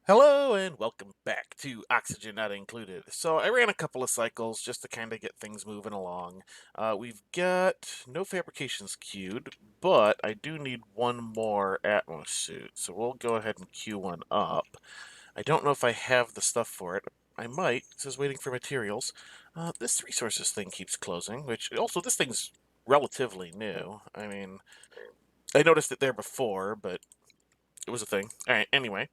Hello and welcome back to Oxygen Not Included. So I ran a couple of cycles just to kind of get things moving along. We've got no fabrications queued, but I do need one more Atmos suit. So we'll go ahead and queue one up. I don't know if I have the stuff for it. I might. It says waiting for materials. This resources thing keeps closing, which also this thing's relatively new. I mean, I noticed it there before, but it was a thing. All right, anyway.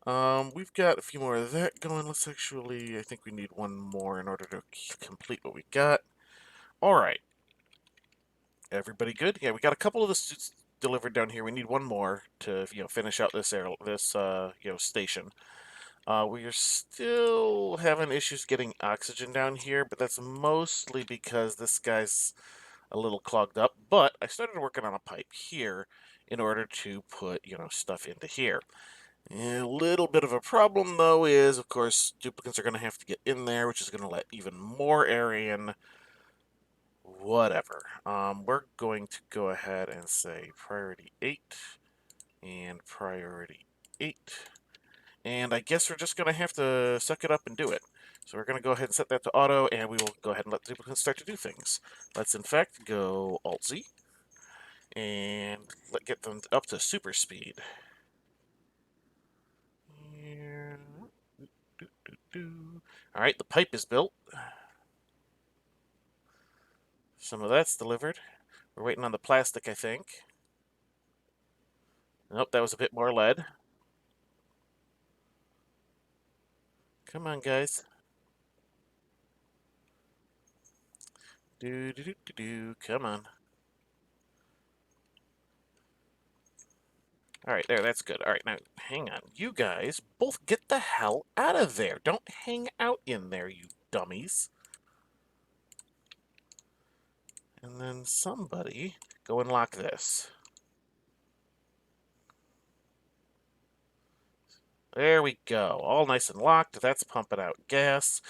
We've got a few more of that going. Let's actually, I think we need one more in order to complete what we got. All right. Everybody good? Yeah, we got a couple of the suits delivered down here. We need one more to, finish out this station. We are still having issues getting oxygen down here, but that's mostly because this guy's a little clogged up. But I started working on a pipe here in order to put, stuff into here. A little bit of a problem, though, is, of course, duplicants are going to have to get in there, which is going to let even more air in. Whatever. We're going to go ahead and say priority 8 and priority 8. And I guess we're just going to have to suck it up and do it. So we're going to go ahead and set that to auto, and we will go ahead and let the duplicants start to do things. Let's, in fact, go Alt-Z and get them up to super speed. Yeah. All right, the pipe is built. Some of that's delivered. We're waiting on the plastic, I think. Nope, that was a bit more lead. Come on, guys. Do do do do do. Come on. All right, there. That's good. All right, now hang on. You guys both get the hell out of there. Don't hang out in there, you dummies. And then somebody go and lock this. There we go. All nice and locked. That's pumping out gas.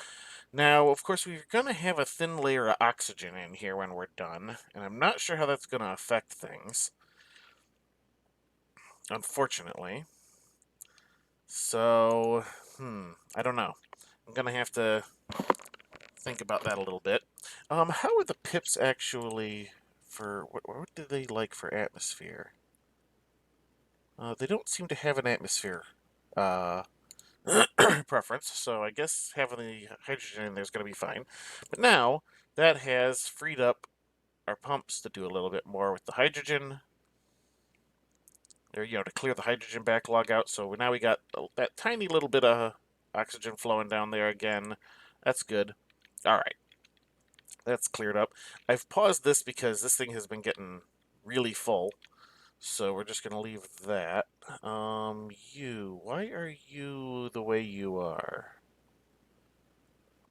Now, of course, we're going to have a thin layer of oxygen in here when we're done, and I'm not sure how that's going to affect things, unfortunately. So, I don't know. I'm going to have to think about that a little bit. How are the pips actually for, what do they like for atmosphere? They don't seem to have an atmosphere uh, preference, so I guess having the hydrogen in there is going to be fine. But now that has freed up our pumps to do a little bit more with the hydrogen, or to clear the hydrogen backlog out. So now we got that tiny little bit of oxygen flowing down there again. That's good. All right, that's cleared up. I've paused this because this thing has been getting really full. So we're just going to leave that. Why are you the way you are?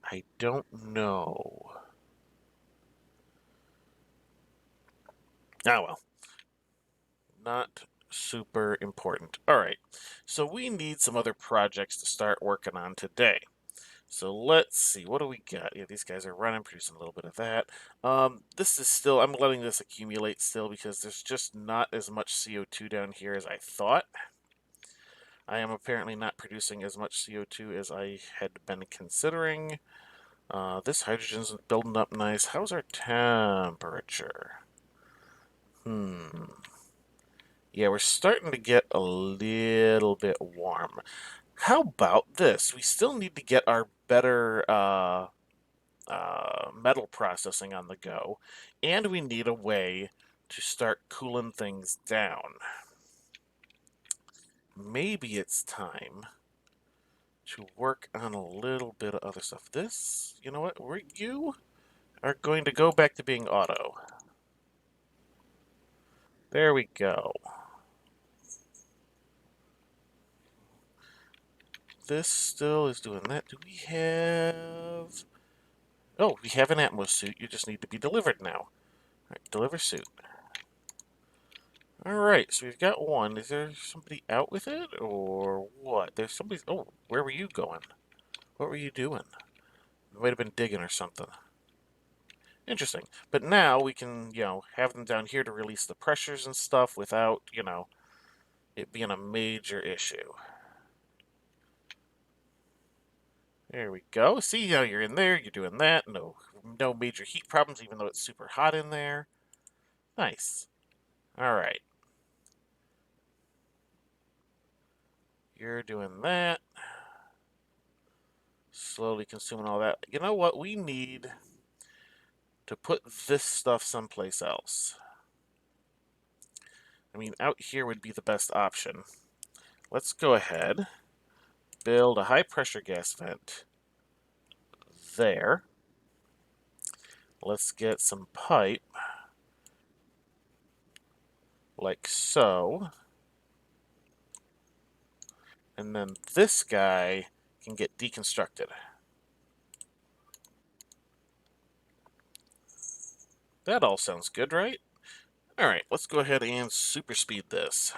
I don't know. Ah, well. Not super important. All right. So we need some other projects to start working on today. So let's see. What do we got? Yeah, these guys are running, producing a little bit of that. This is still, I'm letting this accumulate still because there's just not as much CO2 down here as I thought. I am apparently not producing as much CO2 as I had been considering. This hydrogen's building up nice. How's our temperature? Yeah, we're starting to get a little bit warm. How about this? We still need to get our better metal processing on the go, and we need a way to start cooling things down. Maybe it's time to work on a little bit of other stuff. This, you know what? You are going to go back to being auto. There we go. This still is doing that. Do we have... Oh, we have an Atmos suit. You just need to be delivered now. All right, deliver suit. All right, so we've got one. Is there somebody out with it, or what? There's somebody... Oh, where were you going? What were you doing? You might have been digging or something. Interesting. But now we can, have them down here to release the pressures and stuff without, it being a major issue. There we go. See how you're in there, you're doing that. No major heat problems, even though it's super hot in there. Nice. All right. You're doing that. Slowly consuming all that. You know what? We need to put this stuff someplace else. I mean, out here would be the best option. Let's go ahead, build a high pressure gas vent there. Let's get some pipe, like so. And then this guy can get deconstructed. That all sounds good, right? Alright, let's go ahead and super speed this.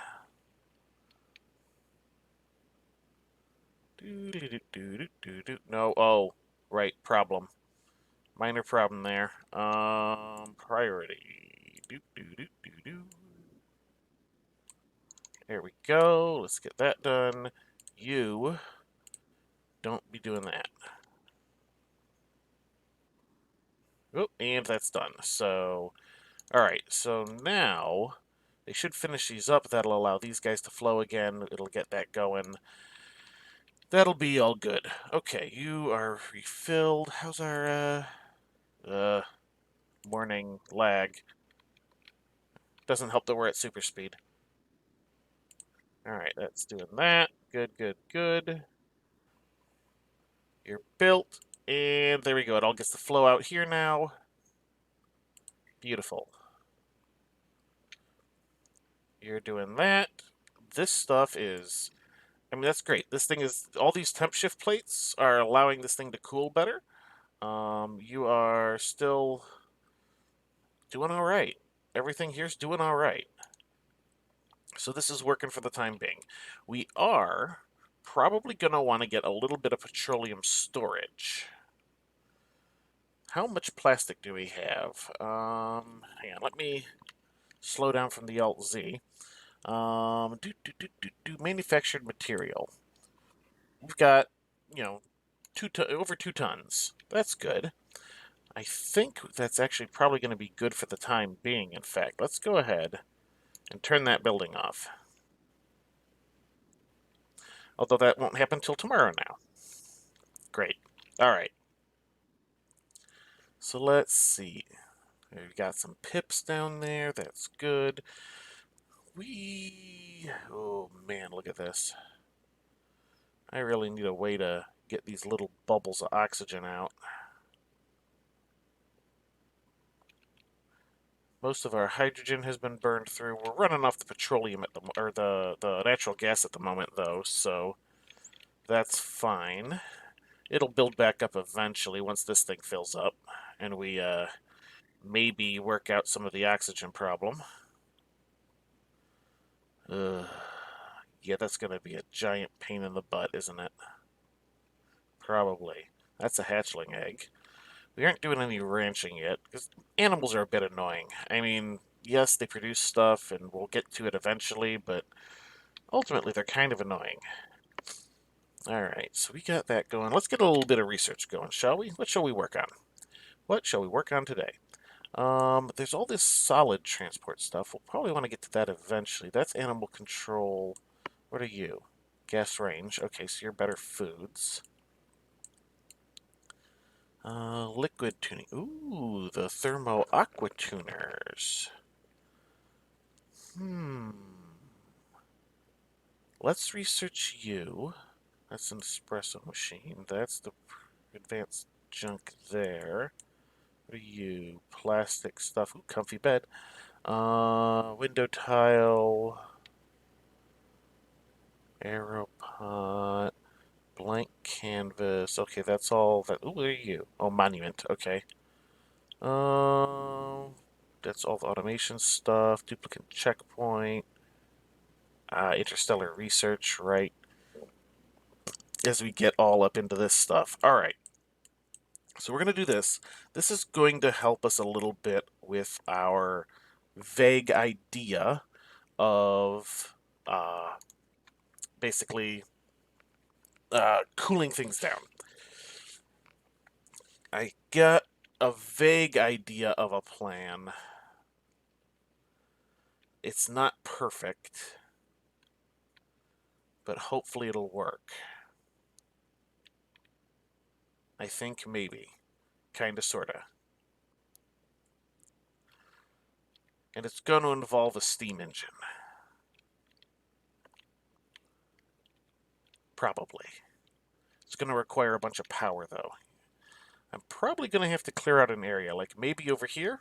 No, oh, right, problem. Minor problem there. Priority. There we go. Let's get that done. You don't be doing that. Oh, and that's done. So, alright, so now they should finish these up. That'll allow these guys to flow again. It'll get that going. That'll be all good. Okay, you are refilled. How's our, morning lag? Doesn't help that we're at super speed. Alright, that's doing that. Good, good, good. You're built. And there we go. It all gets to flow out here now. Beautiful. You're doing that. This stuff is... I mean, that's great. This thing is... All these temp shift plates are allowing this thing to cool better. You are still doing all right. Everything here's doing all right. So this is working for the time being. We are probably going to want to get a little bit of petroleum storage. How much plastic do we have? Hang on, let me slow down from the Alt-Z. Manufactured material. We've got, you know, over 2 tons. That's good. I think that's actually probably going to be good for the time being, in fact. Let's go ahead and turn that building off. Although that won't happen till tomorrow now. Great. All right. So let's see. We've got some pips down there. That's good. Oh man, look at this. I really need a way to get these little bubbles of oxygen out. Most of our hydrogen has been burned through. We're running off the petroleum or the natural gas at the moment, though, so that's fine. It'll build back up eventually once this thing fills up, and we maybe work out some of the oxygen problem. Yeah, that's going to be a giant pain in the butt, isn't it? Probably. That's a hatchling egg. We aren't doing any ranching yet, because animals are a bit annoying. I mean, yes, they produce stuff, and we'll get to it eventually, but ultimately they're kind of annoying. Alright, so we got that going. Let's get a little bit of research going, shall we? What shall we work on? What shall we work on today? There's all this solid transport stuff. We'll probably want to get to that eventually. That's animal control. What are you? Gas range. Okay, so you're better foods. Liquid tuning. Ooh, the thermo aqua tuners. Let's research you. That's an espresso machine. That's the advanced junk there. What are you? Plastic stuff. Ooh, comfy bed. Window tile. Aeropod. Blank canvas. Okay, that's all that. Ooh, what are you? Oh, monument. Okay. That's all the automation stuff. Duplicant checkpoint. Interstellar research, right? As we get all up into this stuff. All right. So we're going to do this. This is going to help us a little bit with our vague idea of basically cooling things down. I got a vague idea of a plan. It's not perfect, but hopefully it'll work. I think maybe. Kinda, sorta. And it's going to involve a steam engine. Probably. It's going to require a bunch of power, though. I'm probably going to have to clear out an area, like maybe over here.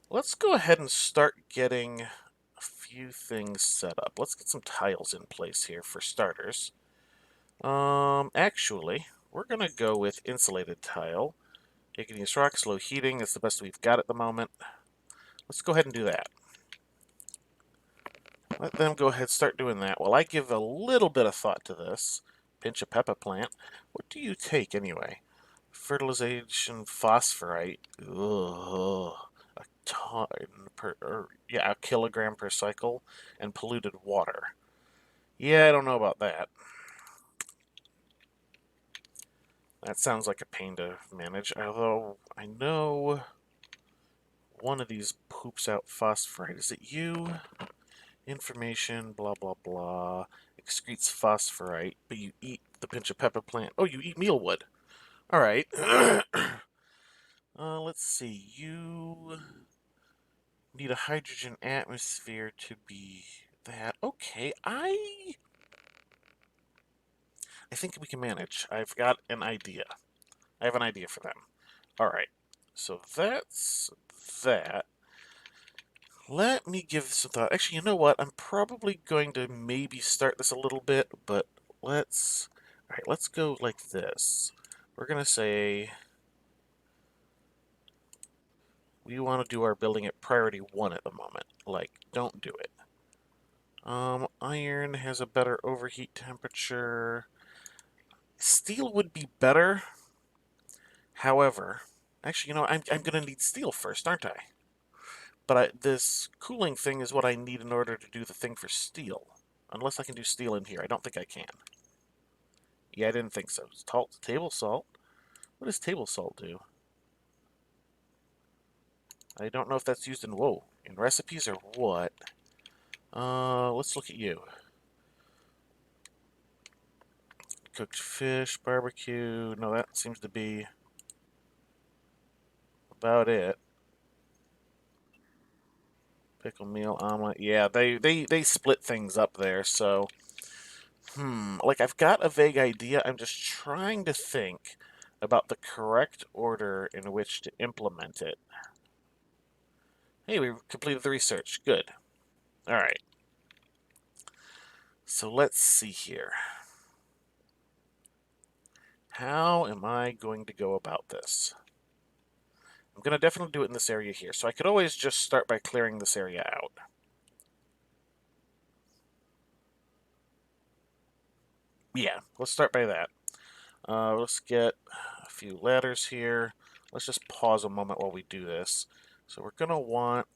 Let's go ahead and start getting a few things set up. Let's get some tiles in place here for starters. Actually, we're going to go with insulated tile. Igneous rocks, low heating. That's the best we've got at the moment. Let's go ahead and do that. Let them go ahead and start doing that while I give a little bit of thought to this. Pinch a pepper plant. What do you take anyway? Fertilization phosphorite. Ugh. A ton per, yeah, a kilogram per cycle. And polluted water. Yeah, I don't know about that. That sounds like a pain to manage, although I know one of these poops out phosphorite. Is it you? Information, blah, blah, blah. Excretes phosphorite, but you eat the pinch of pepper plant. Oh, you eat mealwood. All right. Let's see. You need a hydrogen atmosphere to be that. Okay, I think we can manage. I've got an idea. I have an idea for them. All right. So that's that. Let me give this a thought. Actually, you know what? I'm probably going to maybe start this a little bit, but let's... Alright, let's go like this. We're going to say... We want to do our building at priority 1 at the moment. Like, don't do it. Iron has a better overheat temperature. Steel would be better. However... Actually, you know, I'm going to need steel first, aren't I? But this cooling thing is what I need in order to do the thing for steel. Unless I can do steel in here. I don't think I can. Yeah, I didn't think so. Table salt? What does table salt do? I don't know if that's used in, whoa, in recipes or what. Let's look at you. Cooked fish, barbecue. No, that seems to be about it. Pickle meal, omelet. Yeah, they split things up there, so... like I've got a vague idea. I'm just trying to think about the correct order in which to implement it. Hey, we completed the research. Good. All right. So let's see here. How am I going to go about this? I'm going to definitely do it in this area here. So I could always just start by clearing this area out. Yeah, let's start by that. Let's get a few ladders here. Let's just pause a moment while we do this. So we're going to want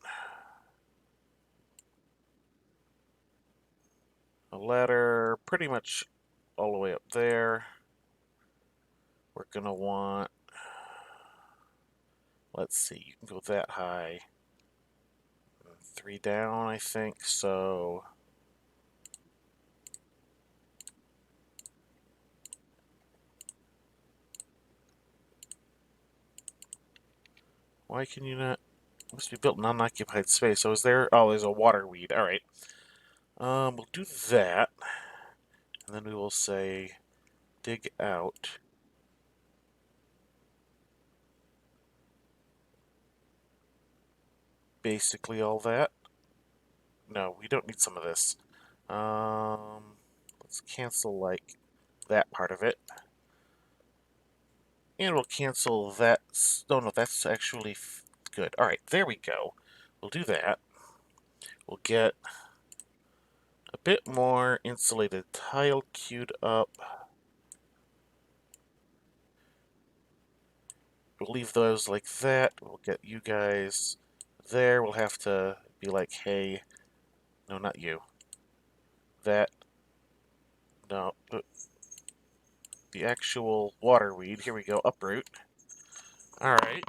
a ladder pretty much all the way up there. We're going to want, let's see, you can go that high. 3 down, I think, so... Why can you not... Must be built in unoccupied space. So is there... Oh, there's a water weed. Alright. We'll do that. And then we will say... Dig out. Basically all that. No, we don't need some of this. Let's cancel, like, that part of it. And we'll cancel that... Oh, no, that's actually good. Alright, there we go. We'll do that. We'll get a bit more insulated tile queued up. We'll leave those like that. We'll get you guys there. We'll have to be like, hey, no, not you. That, no. the actual water weed. Here we go, uproot. Alright.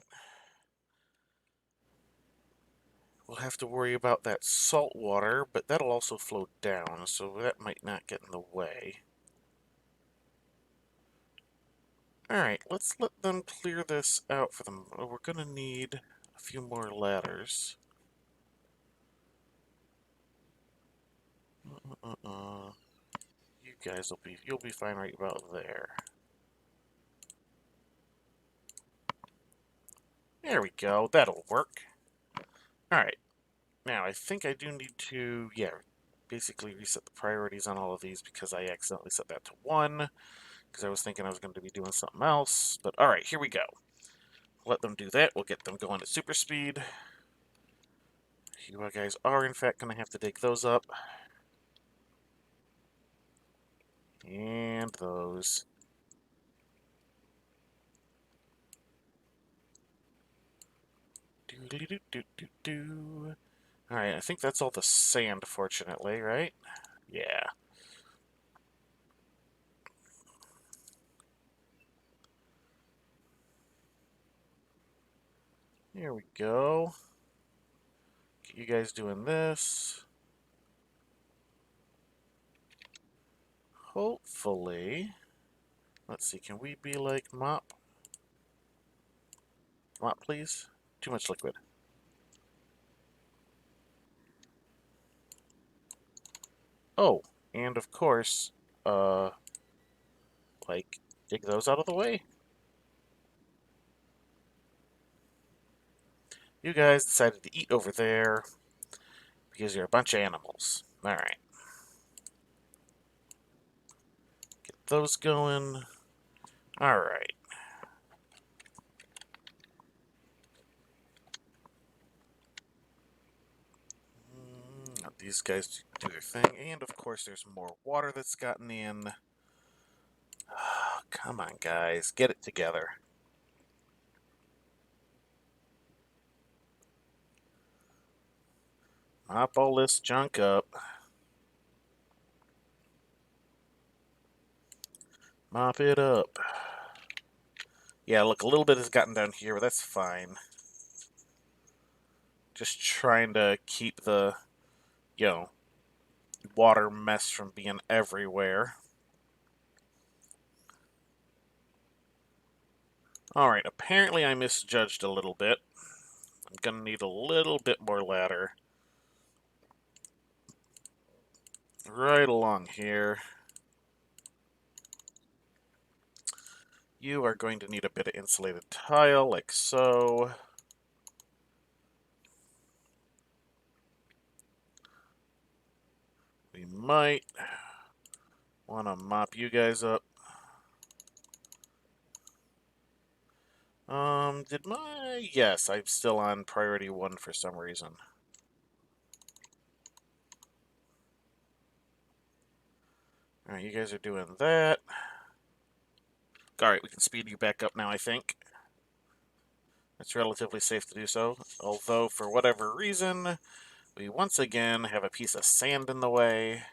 We'll have to worry about that salt water, but that'll also flow down, so that might not get in the way. Alright, let's let them clear this out for them. We're gonna need a few more ladders. You guys you'll be fine right about there. There we go, that'll work. Alright, now I think I do need to, yeah, basically reset the priorities on all of these because I accidentally set that to 1, because I was thinking I was going to be doing something else. But alright, here we go. Let them do that, we'll get them going at super speed. You guys are in fact going to have to dig those up. And those. Do-do-do-do-do-do. Alright, I think that's all the sand, fortunately, right? Yeah. Here we go. Get you guys doing this. Hopefully. Let's see, can we be like mop? Mop, please? Too much liquid. Oh, and of course, like, dig those out of the way. You guys decided to eat over there because you're a bunch of animals. Alright. Get those going. Alright. Let these guys do their thing. And of course, there's more water that's gotten in. Oh, come on, guys. Get it together. Mop all this junk up. Mop it up. Yeah, look, a little bit has gotten down here, but that's fine. Just trying to keep the, you know, water mess from being everywhere. Alright, apparently I misjudged a little bit. I'm gonna need a little bit more ladder. Right along here. You are going to need a bit of insulated tile, like so. We might want to mop you guys up. Yes, I'm still on priority 1 for some reason. Alright, you guys are doing that. Alright, we can speed you back up now, I think. It's relatively safe to do so. Although, for whatever reason, we once again have a piece of sand in the way.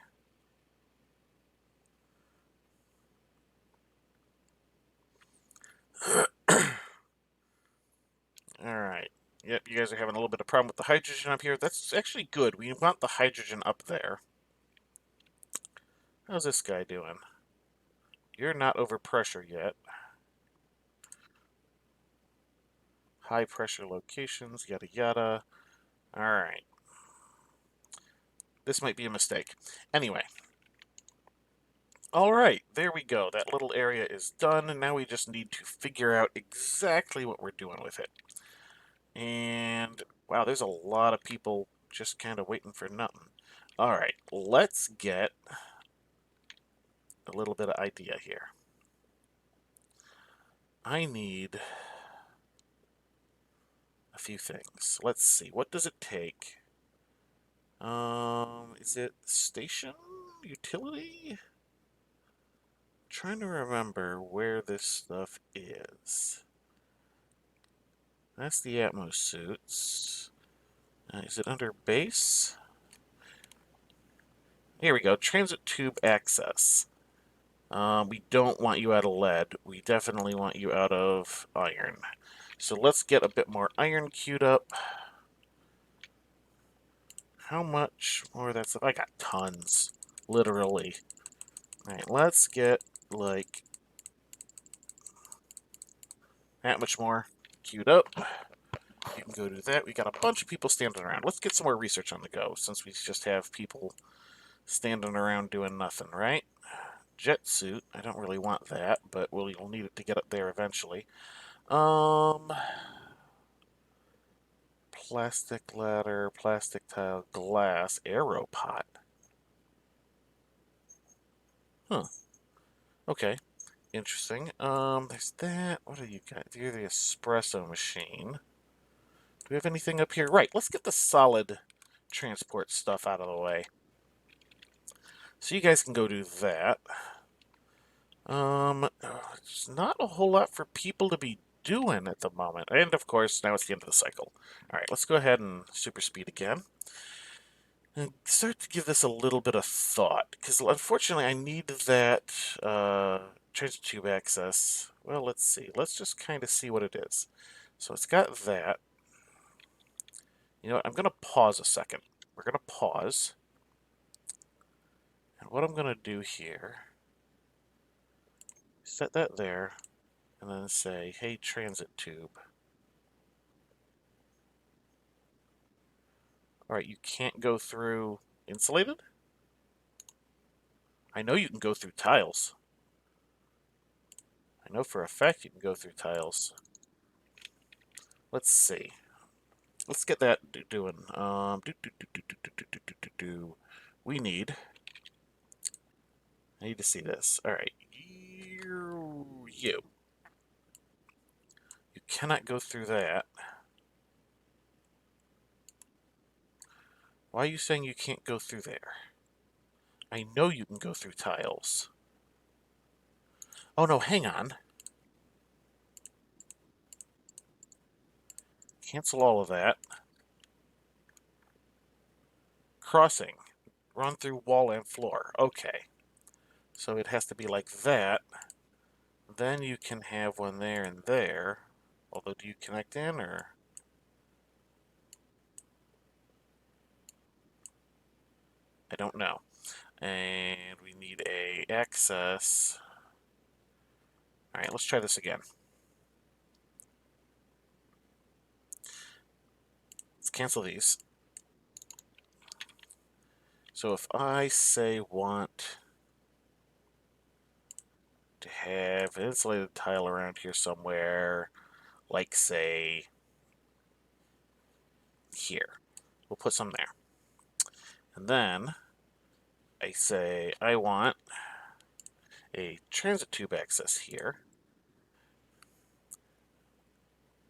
Alright. Yep, you guys are having a little bit of problem with the hydrogen up here. That's actually good. We want the hydrogen up there. How's this guy doing? You're not over pressure yet. High pressure locations, yada yada. Alright. This might be a mistake. Anyway. Alright, there we go. That little area is done, and now we just need to figure out exactly what we're doing with it. And, wow, there's a lot of people just kind of waiting for nothing. Alright, let's get a little bit of idea here. I need a few things. Let's see, what does it take? Is it station? Utility? Trying to remember where this stuff is. That's the Atmos suits. Is it under base? Here we go, transit tube access. We don't want you out of lead. We definitely want you out of iron. So let's get a bit more iron queued up. How much more of that stuff? I got tons. Literally. Alright, let's get, like, that much more queued up. You can go do that. We got a bunch of people standing around. Let's get some more research on the go, since we just have people standing around doing nothing, right? Jet suit. I don't really want that, but we'll need it to get up there eventually. Plastic ladder, plastic tile, glass, arrow pot. Huh. Okay. Interesting. There's that. What do you got? You're the espresso machine. Do we have anything up here? Right, let's get the solid transport stuff out of the way. So you guys can go do that. There's not a whole lot for people to be doing at the moment. And of course, now it's the end of the cycle. Alright, let's go ahead and super speed again. And start to give this a little bit of thought, because unfortunately I need that transit tube access. Well, let's see. Let's just kind of see what it is. So it's got that. You know what? I'm going to pause a second. We're going to pause. And what I'm going to do here, set that there, and then say, hey, transit tube. Alright, you can't go through insulated? I know you can go through tiles. I know for a fact you can go through tiles. Let's see. Let's get that doing. We need. I need to see this. All right, you. You cannot go through that. Why are you saying you can't go through there? I know you can go through tiles. Oh no, hang on. Cancel all of that. Crossing. Run through wall and floor. Okay. So it has to be like that. Then you can have one there and there. Although, do you connect in, or? I don't know. And we need a access. Alright, let's try this again. Let's cancel these. So if I say want to have an insulated tile around here somewhere, like say here, we'll put some there. And then I say I want a transit tube access here.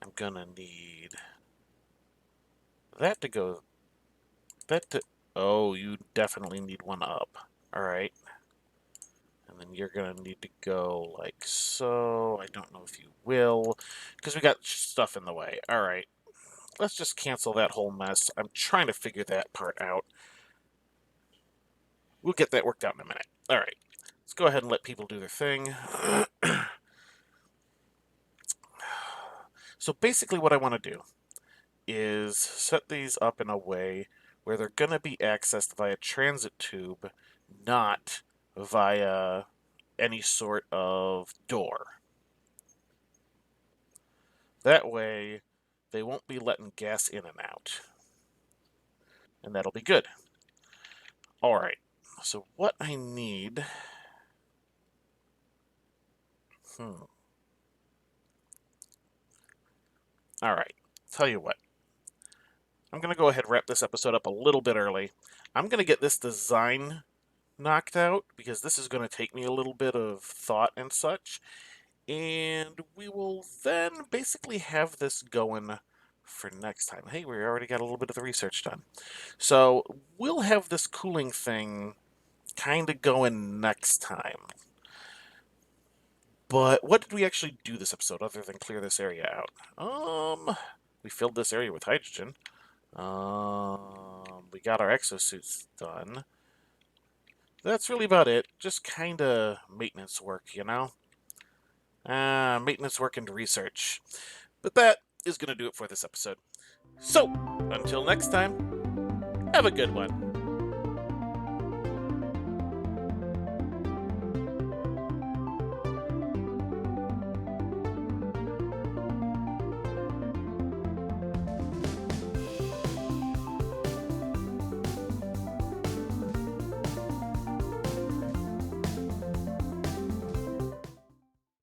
I'm gonna need that to go, oh, you definitely need one up. Alright. And then you're gonna need to go like so. I don't know if you will, because we got stuff in the way. Alright. Let's just cancel that whole mess. I'm trying to figure that part out. We'll get that worked out in a minute. Alright. Let's go ahead and let people do their thing. So basically what I want to do is set these up in a way where they're going to be accessed via transit tube, not via any sort of door. That way, they won't be letting gas in and out. And that'll be good. Alright, so what I need... Alright, tell you what. I'm going to go ahead and wrap this episode up a little bit early. I'm going to get this design knocked out, because this is going to take me a little bit of thought and such. And we will then basically have this going for next time. Hey, we already got a little bit of the research done. So we'll have this cooling thing kind of going next time. But what did we actually do this episode other than clear this area out? We filled this area with hydrogen. We got our exosuits done. That's really about it. Just kind of maintenance work, you know? Maintenance work and research. But that is going to do it for this episode. So, until next time, have a good one.